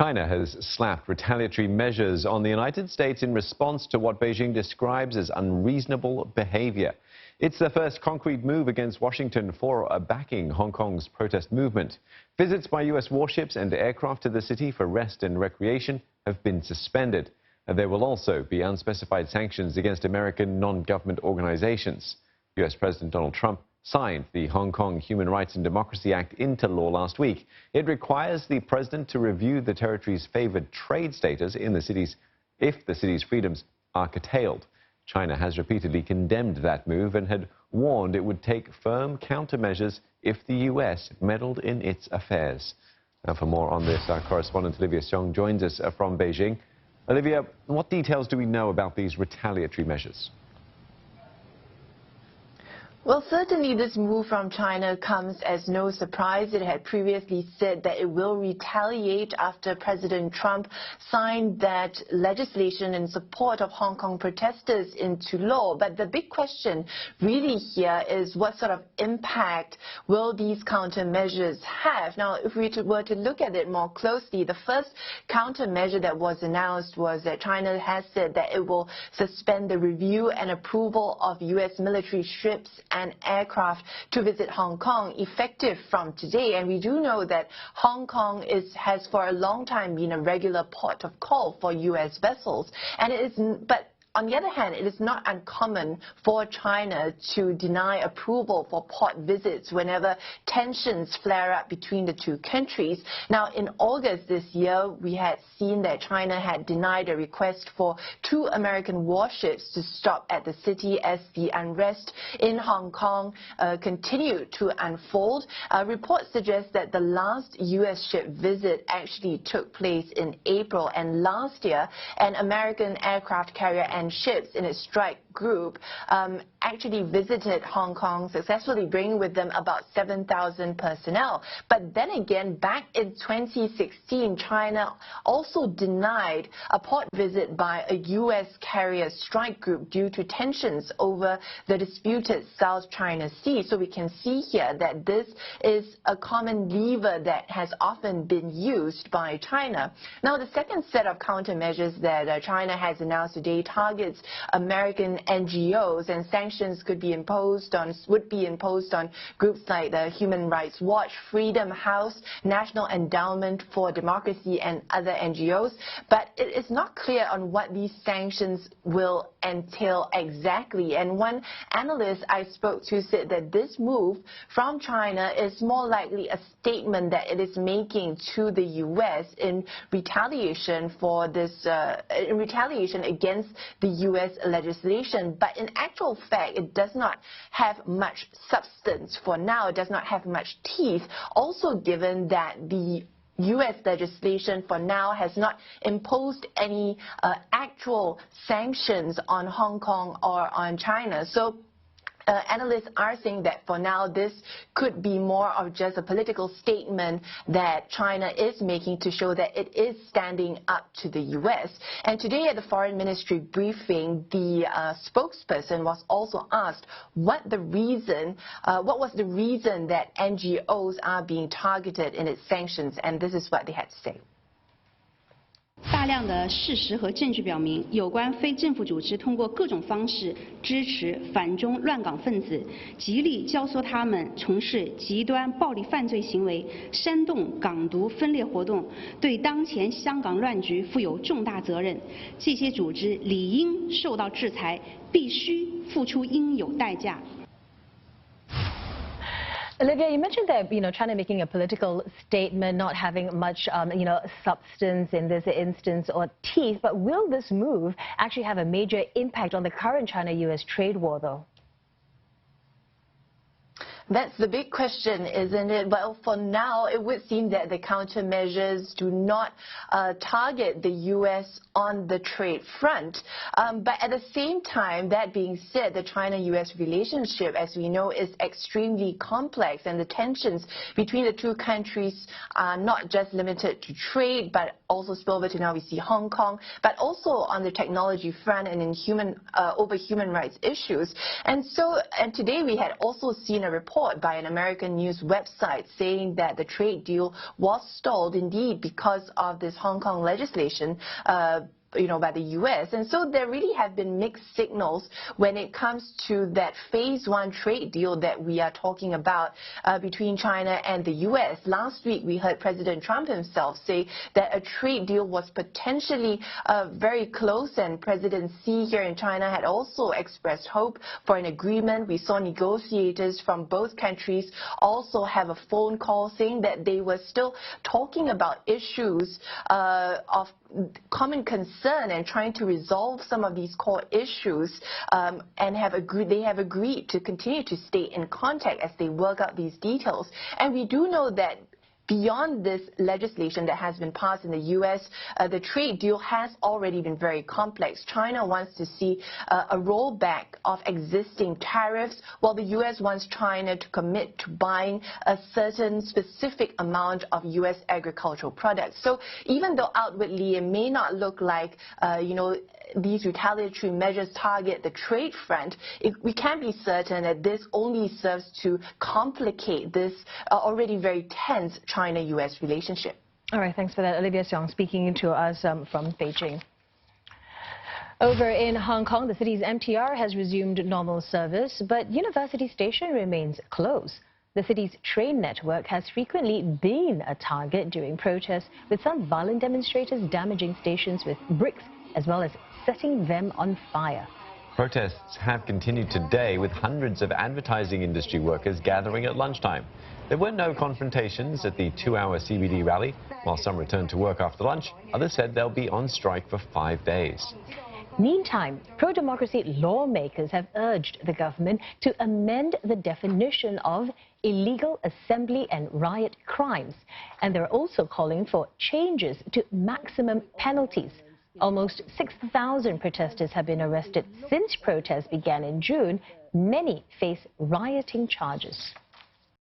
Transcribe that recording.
China has slapped retaliatory measures on the United States in response to what Beijing describes as unreasonable behaviour. It's the first concrete move against Washington for backing Hong Kong's protest movement. Visits by U.S. warships and aircraft to the city for rest and recreation have been suspended. There will also be unspecified sanctions against American non-government organizations. U.S. President Donald Trump signed the Hong Kong Human Rights and Democracy Act into law last week. It requires the president to review the territory's favoured trade status in the city's if the city's freedoms are curtailed. China has repeatedly condemned that move and had warned it would take firm countermeasures if the U.S. meddled in its affairs. Now, for more on this, our correspondent Olivia Xiong joins us from Beijing. Olivia, what details do we know about these retaliatory measures? Well, certainly this move from China comes as no surprise. It had previously said that it will retaliate after President Trump signed that legislation in support of Hong Kong protesters into law. But the big question really here is what sort of impact will these countermeasures have? Now, if we were to look at it more closely, the first countermeasure that was announced was that China has said that it will suspend the review and approval of U.S. military ships and aircraft to visit Hong Kong effective from today. And we do know that Hong Kong has for a long time been a regular port of call for U.S. vessels. And it is, but on the other hand, it is not uncommon for China to deny approval for port visits whenever tensions flare up between the two countries. Now, in August this year, we had seen that China had denied a request for 2 American warships to stop at the city as the unrest in Hong Kong continued to unfold. Reports suggest that the last U.S. ship visit actually took place in April, and last year, an American aircraft carrier and ships in its strike group actually visited Hong Kong, successfully bringing with them about 7,000 personnel. But then again, back in 2016, China also denied a port visit by a U.S. carrier strike group due to tensions over the disputed South China Sea. So we can see here that this is a common lever that has often been used by China. Now, the second set of countermeasures that China has announced today targets American NGOs, and sanctions would be imposed on groups like the Human Rights Watch, Freedom House, National Endowment for Democracy, and other NGOs. But it is not clear on what these sanctions will entail exactly. And one analyst I spoke to said that this move from China is more likely a statement that it is making to the U.S. in retaliation for this, in retaliation against the U.S. legislation. But in actual fact, it does not have much substance for now. It does not have much teeth. Also, given that the U.S. legislation for now has not imposed any actual sanctions on Hong Kong or on China. So analysts are saying that for now this could be more of just a political statement that China is making to show that it is standing up to the U.S. And today at the Foreign Ministry briefing, the spokesperson was also asked what was the reason that NGOs are being targeted in its sanctions, and this is what they had to say. 大量的事实和证据表明，有关非政府组织通过各种方式支持反中乱港分子，极力教唆他们从事极端暴力犯罪行为，煽动港独分裂活动，对当前香港乱局负有重大责任。这些组织理应受到制裁，必须付出应有代价。 Olivia, you mentioned that China making a political statement, not having much substance in this instance or teeth. But will this move actually have a major impact on the current China-U.S. trade war, though? That's the big question, isn't it? Well, for now, it would seem that the countermeasures do not target the U.S. on the trade front. But at the same time, that being said, the China-U.S. relationship, as we know, is extremely complex, and the tensions between the two countries are not just limited to trade, but also spill over to now we see Hong Kong, but also on the technology front and in over human rights issues. And today we had also seen a report report by an American news website saying that the trade deal was stalled indeed because of this Hong Kong legislation by the U.S. And so there really have been mixed signals when it comes to that phase one trade deal that we are talking about between China and the U.S. Last week, we heard President Trump himself say that a trade deal was potentially very close, and President Xi here in China had also expressed hope for an agreement. We saw negotiators from both countries also have a phone call saying that they were still talking about issues of common concern and trying to resolve some of these core issues, and they have agreed to continue to stay in contact as they work out these details. And we do know that beyond this legislation that has been passed in the U.S., the trade deal has already been very complex. China wants to see a rollback of existing tariffs, while the U.S. wants China to commit to buying a certain specific amount of U.S. agricultural products. So even though outwardly it may not look like, these retaliatory measures target the trade front, we can be certain that this only serves to complicate this already very tense China-U.S. relationship. All right, thanks for that. Olivia Xiong speaking to us from Beijing. Over in Hong Kong, the city's MTR has resumed normal service, but University Station remains closed. The city's train network has frequently been a target during protests, with some violent demonstrators damaging stations with bricks as well as setting them on fire. Protests have continued today, with hundreds of advertising industry workers gathering at lunchtime. There were no confrontations at the 2-hour CBD rally. While some returned to work after lunch, others said they'll be on strike for 5 days. Meantime, pro-democracy lawmakers have urged the government to amend the definition of illegal assembly and riot crimes. And they're also calling for changes to maximum penalties. Almost 6,000 protesters have been arrested since protests began in June. Many face rioting charges.